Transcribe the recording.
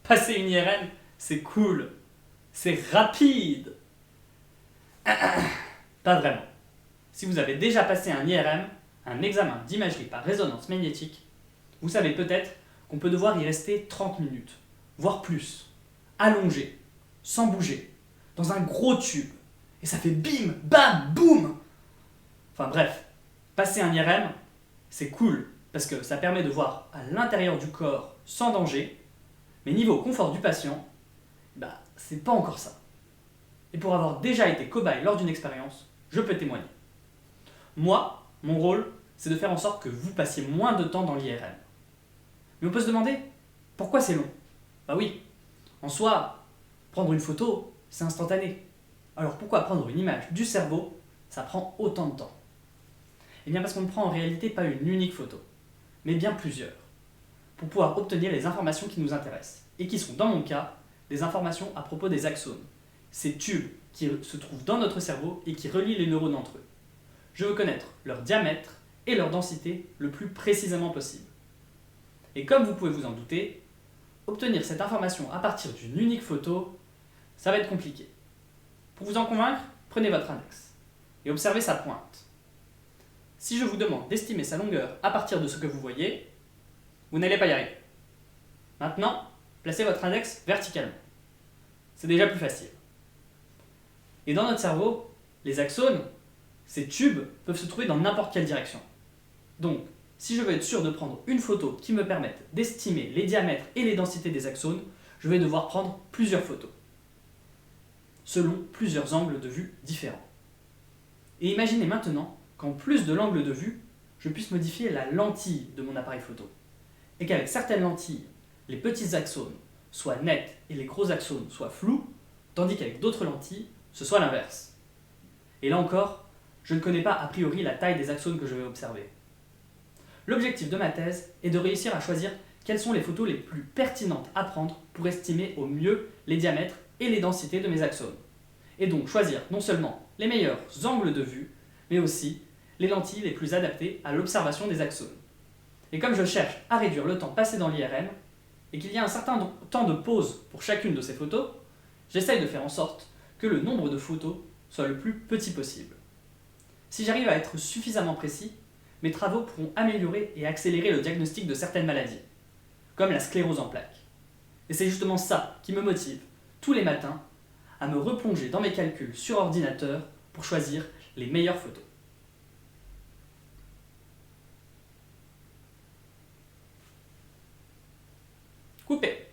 Passer une IRM, c'est cool, c'est rapide. Pas vraiment. Si vous avez déjà passé un IRM, un examen d'imagerie par résonance magnétique, vous savez peut-être qu'on peut devoir y rester 30 minutes, voire plus, allongé, sans bouger, dans un gros tube. Et ça fait bim, bam, boum. Enfin bref, passer un IRM, c'est cool, parce que ça permet de voir à l'intérieur du corps sans danger, mais niveau confort du patient, c'est pas encore ça. Et pour avoir déjà été cobaye lors d'une expérience, je peux témoigner. Moi, mon rôle, c'est de faire en sorte que vous passiez moins de temps dans l'IRM. Mais on peut se demander, pourquoi c'est long? Bah oui, en soi, prendre une photo, c'est instantané. Alors pourquoi prendre une image du cerveau, ça prend autant de temps? Eh bien parce qu'on ne prend en réalité pas une unique photo, mais bien plusieurs, pour pouvoir obtenir les informations qui nous intéressent, et qui sont, dans mon cas, des informations à propos des axones, ces tubes qui se trouvent dans notre cerveau et qui relient les neurones entre eux. Je veux connaître leur diamètre et leur densité le plus précisément possible. Et comme vous pouvez vous en douter, obtenir cette information à partir d'une unique photo, ça va être compliqué. Pour vous en convaincre, prenez votre index et observez sa pointe. Si je vous demande d'estimer sa longueur à partir de ce que vous voyez, vous n'allez pas y arriver. Maintenant, placez votre index verticalement. C'est déjà plus facile. Et dans notre cerveau, les axones, ces tubes, peuvent se trouver dans n'importe quelle direction. Donc, si je veux être sûr de prendre une photo qui me permette d'estimer les diamètres et les densités des axones, je vais devoir prendre plusieurs photos, selon plusieurs angles de vue différents. Et imaginez maintenant qu'en plus de l'angle de vue, je puisse modifier la lentille de mon appareil photo. Et qu'avec certaines lentilles, les petits axones soient nets et les gros axones soient flous, tandis qu'avec d'autres lentilles, ce soit l'inverse. Et là encore, je ne connais pas a priori la taille des axones que je vais observer. L'objectif de ma thèse est de réussir à choisir quelles sont les photos les plus pertinentes à prendre pour estimer au mieux les diamètres et les densités de mes axones. Et donc choisir non seulement les meilleurs angles de vue, mais aussi les lentilles les plus adaptées à l'observation des axones. Et comme je cherche à réduire le temps passé dans l'IRM, et qu'il y a un certain temps de pause pour chacune de ces photos, j'essaye de faire en sorte que le nombre de photos soit le plus petit possible. Si j'arrive à être suffisamment précis, mes travaux pourront améliorer et accélérer le diagnostic de certaines maladies, comme la sclérose en plaques. Et c'est justement ça qui me motive, tous les matins, à me replonger dans mes calculs sur ordinateur pour choisir les meilleures photos. Coupé.